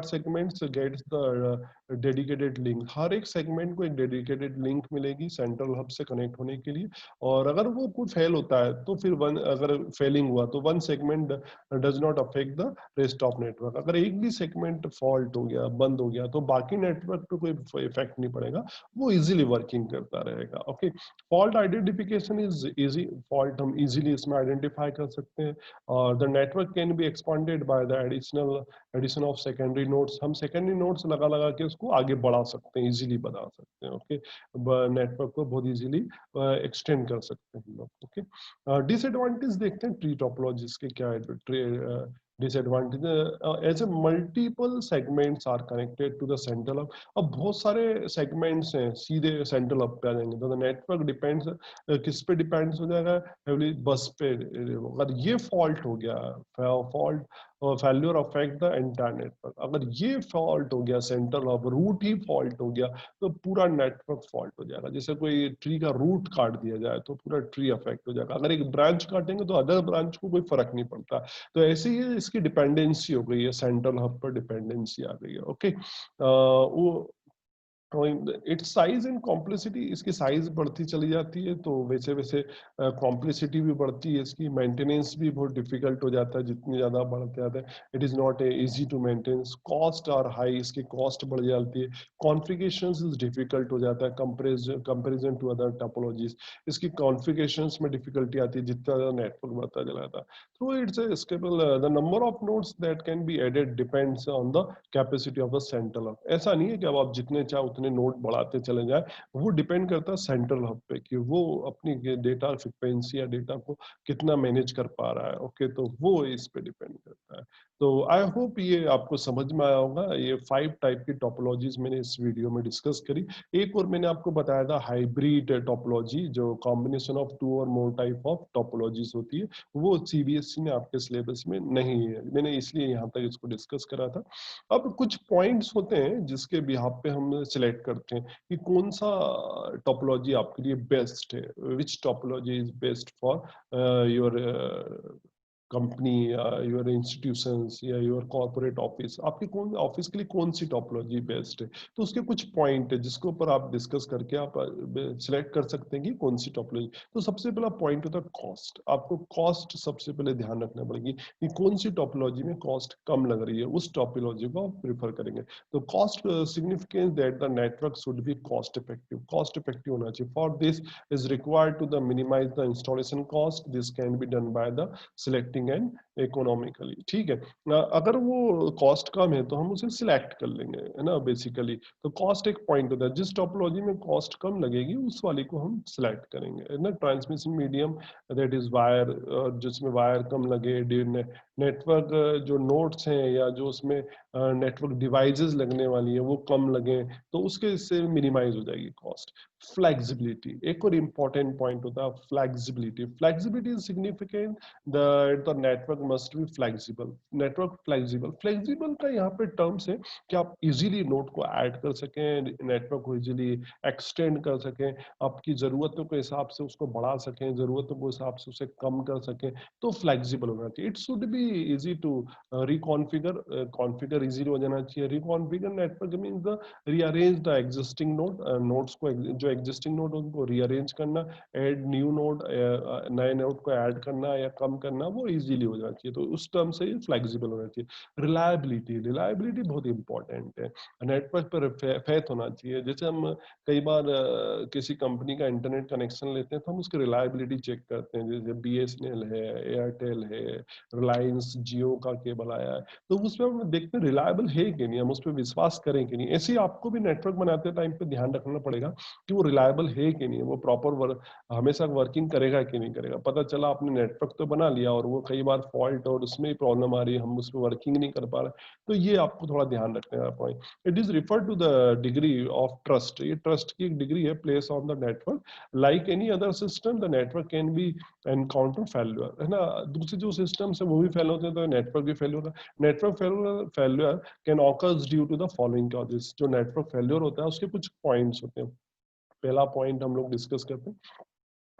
segments gets the dedicated link, हर एक सेगमेंट को एक डेडिकेटेड लिंक मिलेगी सेंट्रल हब से कनेक्ट होने के लिए। और अगर वो कुछ फेल होता है तो फिर अगर फेलिंग हुआ तो one segment does not affect the rest of network. अगर एक भी सेगमेंट फॉल्ट हो गया, बंद हो गया, तो बाकी नेटवर्क पे कोई इफेक्ट नहीं पड़ेगा, वो इजीली वर्किंग करता रहेगा। Okay, fault identification is easy, fault हम इजीली इसमें आइडेंटिफाई कर सकते हैं। और the network can be expanded by the addition of secondary nodes, हम सेकेंडरी नोड्स लगा लगा के उसको आगे बढ़ा सकते हैं, इजीली बढ़ा सकते हैं। ओके, नेटवर्क को बहुत इजीली एक्सटेंड कर सकते हैं हम लोग। ओके, डिसएडवांटेज देखते हैं ट्री टोपोलॉजीज के क्या है। Disadvantage as a multiple segments are connected to the central hub. अब बहुत सारे सेगमेंट्स हैं सीधे सेंट्रल हब पे आ जाएंगे तो नेटवर्क डिपेंड्स किस पे डिपेंड्स हो जाएगा, हेवली बस पे। अगर ये फॉल्ट हो गया, फॉल्ट और failure affect the entire network, अगर ये फॉल्ट हो गया सेंट्रल हब रूट ही फॉल्ट हो गया तो पूरा नेटवर्क फॉल्ट हो जाएगा। जैसे कोई ट्री का रूट काट दिया जाए तो पूरा ट्री अफेक्ट हो जाएगा, अगर एक ब्रांच काटेंगे तो अदर ब्रांच को कोई फर्क नहीं पड़ता। तो ऐसे ही इसकी डिपेंडेंसी हो गई है, सेंट्रल हब पर डिपेंडेंसी आ गई है। ओके, वो इट्स साइज एंड कॉम्प्लेक्सिटी, इसकी साइज बढ़ती चली जाती है तो वैसे वैसे कॉम्प्लेक्सिटी भी बढ़ती है, इसकी मेंटेनेंस भी बहुत डिफिकल्ट हो जाता है जितनी ज्यादा बढ़ते जाते हैं। It is not easy to maintain, cost are high, इसकी कॉस्ट बढ़ जाती है, कॉन्फ़िगरेशन इज डिफिकल्ट हो जाता है कंपेरिजन टू अदर टोपोलॉजीज, इसकी कॉन्फ़िगरेशन में डिफिकल्टी आती है जितना नेटवर्क बढ़ता चला जाता है। So it's a scalable. The number of nodes that can be added depends on the capacity of the central hub. ऐसा नहीं है कि अब आप जितने चाहे उतने नोड बढ़ाते चले जाए, वो डिपेंड करता है सेंट्रल हब पे कि वो अपनी डेटा फ्रिक्वेंसी या डेटा को कितना मैनेज कर पा रहा है। ओके, तो वो इस पे डिपेंड करता है। तो आई होप ये आपको समझ में आया होगा। ये 5 टाइप की टोपोलॉजीज मैंने इस वीडियो में डिस्कस करी। एक और मैंने आपको बताया था हाइब्रिड टोपोलॉजी, जो कॉम्बिनेशन ऑफ 2 और मोर टाइप ऑफ टोपोलॉजीज होती है, वो सीबीएसई ने आपके सिलेबस में नहीं है, मैंने इसलिए यहाँ तक इसको डिस्कस करा था। अब कुछ पॉइंट्स होते हैं जिसके बिहाफ पे हम सिलेक्ट करते हैं कि कौन सा टोपोलॉजी आपके लिए बेस्ट है, which topology is best for your company या योर इंस्टीट्यूशंस या योर कॉर्पोरेट ऑफिस, आपके कौन ऑफिस के लिए कौन सी टोपोलॉजी बेस्ट है। तो उसके कुछ पॉइंट है जिसके ऊपर आप डिस्कस करके आप सिलेक्ट कर सकते हैं कि कौन सी टोपोलॉजी। तो सबसे पहला पॉइंट होता है कॉस्ट। आपको कॉस्ट सबसे पहले ध्यान रखना पड़ेगी कि कौन सी टोपोलॉजी में कॉस्ट कम लग रही है, उस टोपोलॉजी को आप प्रिफर करेंगे। तो cost significance that the network should be cost effective होना चाहिए। For this is required to the minimize the installation cost. This can be done by the selecting and economically। ठीक है, अगर वो कॉस्ट कम है तो हम उसे सिलेक्ट कर लेंगे, है ना। बेसिकली तो कॉस्ट एक पॉइंट होता है, जिस टोपोलॉजी में कॉस्ट कम लगेगी उस वाली को हम सिलेक्ट करेंगे, है ना। Transmission medium that is wire, जिसमें वायर कम लगे, नेटवर्क जो नोड्स हैं या जो उसमें नेटवर्क डिवाइसेस लगने वाली है वो कम लगे, तो उसके इससे मिनिमाइज हो जाएगी कॉस्ट। फ्लेक्सिबिलिटी एक और इंपॉर्टेंट पॉइंट होता है, flexibility. Flexibility is significant the network must be flexible. Network flexible, flexible का यहाँ पे टर्म्स है कि आप इजीली नोड को ऐड कर सकें, नेटवर्क को इजीली एक्सटेंड कर सकें, आपकी जरूरतों के हिसाब से उसको बढ़ा सकें, जरूरतों के हिसाब से उसे कम कर सकें, तो फ्लेक्सिबल होना चाहिए। It should be easy to reconfigure, configure easily हो जाना चाहिए। Reconfigure network means the rearrange the existing node, nodes को जो एग्जिस्टिंग नोड उनको रीअरेंज करना, ऐड न्यू नोड, नए नोड को ऐड करना या कम करना, वो इजीली हो जाना चाहिए। तो उस टर्म से ये फ्लेक्सिबल होना चाहिए। रिलायबिलिटी, रिलायबिलिटी बहुत इंपॉर्टेंट है। नेटवर्क पर फेथ होना चाहिए। जैसे हम कई बार किसी कंपनी का इंटरनेट कनेक्शन लेते हैं तो हम उसकी रिलायबिलिटी चेक करते हैं, जैसे बीएसएनएल है, एयरटेल है, रिलायंस जियो का केबल आया है, तो उसमें हम देखते हैं रिलायबल है कि नहीं, हम उस पर विश्वास करें कि नहीं। ऐसे ही आपको भी नेटवर्क बनाते टाइम पे ध्यान रखना पड़ेगा कि वो रिलायबल है कि नहीं, वो प्रॉपर हमेशा वर्किंग करेगा कि नहीं करेगा। पता चला आपने नेटवर्क तो बना लिया और वो कई बार फॉल्ट और उसमें प्रॉब्लम आ रही है, हम उस पर वर्किंग नहीं कर पा रहे, तो ये आपको थोड़ा ध्यान रखने का point. It is refer to the degree of trust. ये ट्रस्ट की एक डिग्री है place on the network. Like any other system the network can be encounter failure, है ना। दूसरे जो सिस्टम्स है वो भी फेल होते हैं तो नेटवर्क भी फेल होता है। Network failure can occurs due to the following causes. जो नेटवर्क फेल्यूर होता है उसके कुछ पॉइंट्स होते हैं। पहला पॉइंट हम लोग डिस्कस करते हैं,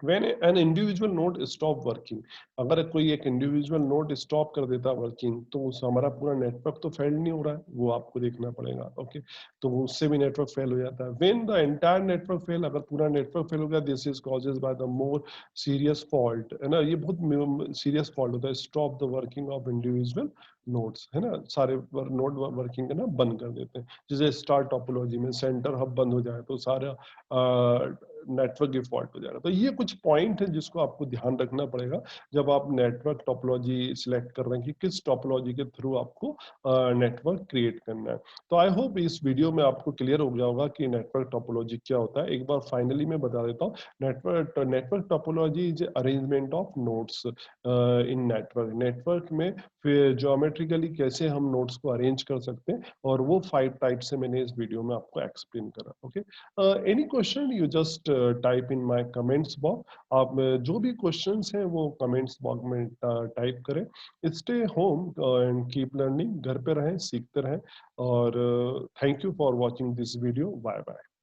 when an individual node stop working। अगर कोई एक इंडिविजुअल नोड स्टॉप कर देता है वर्किंग, तो उस हमारा पूरा नेटवर्क तो फेल नहीं हो रहा है, वो आपको देखना पड़ेगा। ओके, तो उससे भी नेटवर्क फेल हो जाता है। When the entire network fail, अगर पूरा नेटवर्क फेल हो गया, this is causes by the more serious fault, है ना। ये बहुत सीरियस फॉल्ट होता है, stop the working of individual nodes, है ना। सारे नोड वर्किंग करना बंद कर देते हैं। जैसे स्टार टोपोलॉजी में सेंटर हब बंद हो जाए तो सारा नेटवर्क की फॉल्ट हो जाएगा। तो ये कुछ पॉइंट है जिसको आपको ध्यान रखना पड़ेगा जब आप नेटवर्क टोपोलॉजी सिलेक्ट कर रहे हैं कि किस टोपोलॉजी के थ्रू आपको नेटवर्क क्रिएट करना है। तो आई होप इस वीडियो में आपको क्लियर हो गया होगा कि नेटवर्क टोपोलॉजी क्या होता है। एक बार फाइनली मैं बता देता हूँ, network topology is arrangement of nodes in network. Network में फिर ज्योमेट्रिकली कैसे हम नोड्स को अरेंज कर सकते हैं, और वो 5 टाइप से मैंने इस वीडियो में आपको एक्सप्लेन करा। Okay, any question you just type in my comments box. आप जो भी क्वेश्चंस हैं वो कमेंट्स बॉक्स में टाइप करें। Stay home and keep learning. घर पे रहें, सीखते रहें, और thank you for watching this video. Bye bye.